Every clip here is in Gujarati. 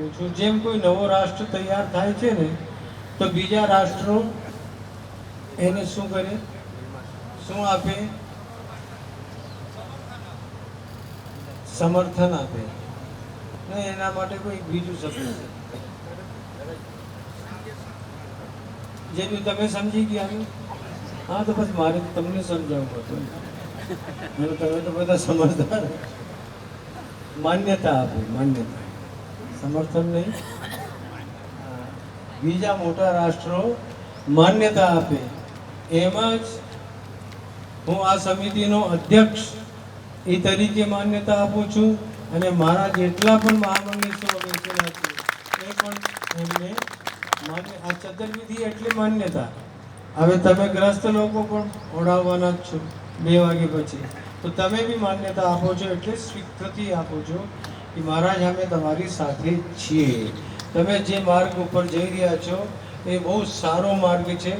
કહું છું, જેમ કોઈ નવો રાષ્ટ્ર તૈયાર થાય છે ને, તો બીજા રાષ્ટ્રો એને શું કરે, શું આપે, સમર્થન આપે ને એના માટે કોઈ બીજું શબ્દ છે જેનું તમે સમજી ગયા. હા, તો પછી મારે તમને સમજાવવું હતું. તમે તો બધા સમજદાર. માન્યતા આપે, માન્યતા, સમર્થન નહીં. બીજા મોટા રાષ્ટ્રો માન્યતા આપે, એમાં જ હું આ સમિતિનો અધ્યક્ષ એ તરીકે માન્યતા આપું છું, અને મારા જેટલા પણ મહામંડળીઓ બેસેલા છે એ પણ એમને આ ચતુર્વિધિ એટલે માન્યતા. હવે તમે ગ્રસ્ત લોકો પણ ઓઢાવવાના જ છો 2 વાગે પછી, તો તમે બી માન્યતા આપો છો, એટલે સ્વીકૃતિ આપો છો કે મહારાજ અમે તમારી સાથે છીએ. તમે જે માર્ગ ઉપર જઈ રહ્યા છો એ બહુ સારો માર્ગ છે,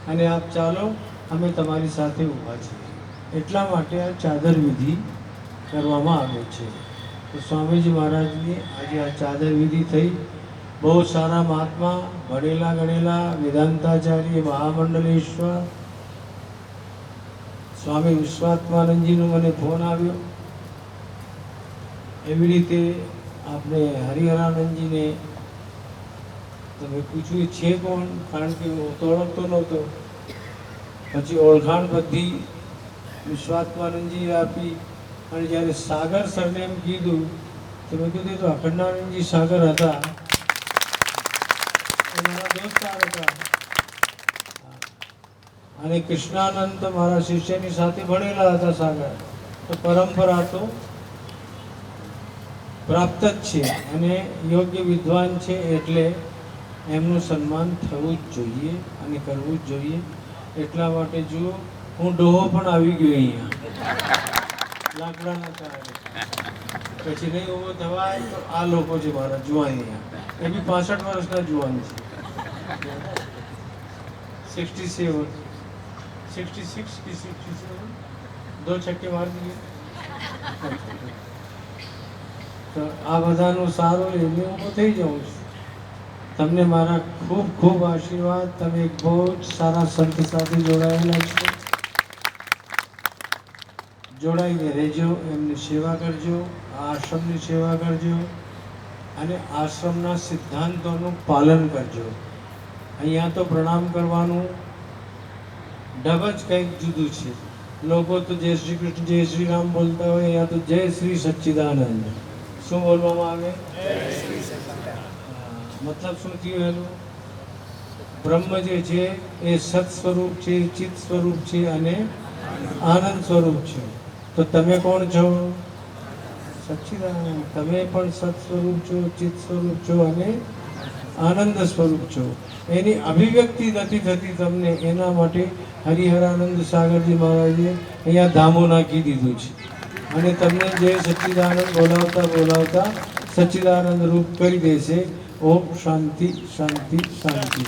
અને આપ ચાલો, અમે તમારી સાથે ઊભા છીએ. એટલા માટે આ ચાદર વિધિ કરવામાં આવે છે. તો સ્વામીજી મહારાજની આજે આ ચાદર વિધિ થઈ. બહુ સારા મહાત્મા, ભણેલા ગણેલા વેદાંતાચાર્ય મહામંડલેશ્વર સ્વામી વિશ્વાત્માનંદજીનો મને ફોન આવ્યો. એવી રીતે આપણે હરિહરાનંદજીને તમે પૂછ્યું છે કોણ, કારણ કે હું તો ઓળખતો નહોતો. પછી ઓળખાણ બધી વિશ્વાત્માનંદજી આપી, અને જ્યારે સાગર સરને એમ કીધું તો મેં કીધું તો અખંડાનંદજી સાગર હતા, મારા દોસ્તાર હતા, અને કૃષ્ણાનંદ તો મારા શિષ્યની સાથે ભણેલા હતા. સાગર તો પરંપરા તો પ્રાપ્ત જ છે, અને યોગ્ય વિદ્વાન છે, એટલે એમનું સન્માન થવું જ જોઈએ અને કરવું જ જોઈએ. એટલા માટે જુઓ, હું ડોહો પણ આવી ગયો અહીંયા લાકડાના કારણે. પછી નહીં ઊભો થવાય તો આ લોકો છે મારા જુવાન અહીંયા, એ બી 65 વર્ષના જુવાન છે. 67, 66 की 67, 2 छक्के मार दिए. તો આ બધાનું સારું લઈને ઊભો થઈ જાઉં છું. તમને મારા ખૂબ ખૂબ આશીર્વાદ. તમે એક બહુ જ સારા સંત સાથે જોડાયેલા છો. જોડાઈને રહેજો, એમની સેવા કરજો, આ આશ્રમની સેવા કરજો, અને આશ્રમના સિદ્ધાંતોનું પાલન કરજો. અહીંયા તો પ્રણામ કરવાનું ઢબ જ કંઈક જુદું છે. લોકો તો જય શ્રી કૃષ્ણ, જય શ્રી રામ બોલતા હોય, અહીંયા તો જય શ્રી સચ્ચિદાનંદ. શું બોલવામાં આવે? મતલબ શું થયું એનું? બ્રહ્મ જે છે એ સત સ્વરૂપ છે, ચિત્ત સ્વરૂપ છે, અને આનંદ સ્વરૂપ છે. તો તમે કોણ છો? સચ્ચિદાનંદ. તમે પણ સત સ્વરૂપ છો, ચિત્ત સ્વરૂપ છો, અને આનંદ સ્વરૂપ છો. એની અભિવ્યક્તિ નથી થતી તમને, એના માટે હરિહરાનંદ સાગરજી મહારાજે અહીંયા ધામો નાખી દીધું છે, અને તમને જે સચ્ચિદાનંદ બોલાવતા બોલાવતા સચ્ચિદાનંદ રૂપ કરી દેશે. ઓમ શાંતિ શાંતિ શાંતિ.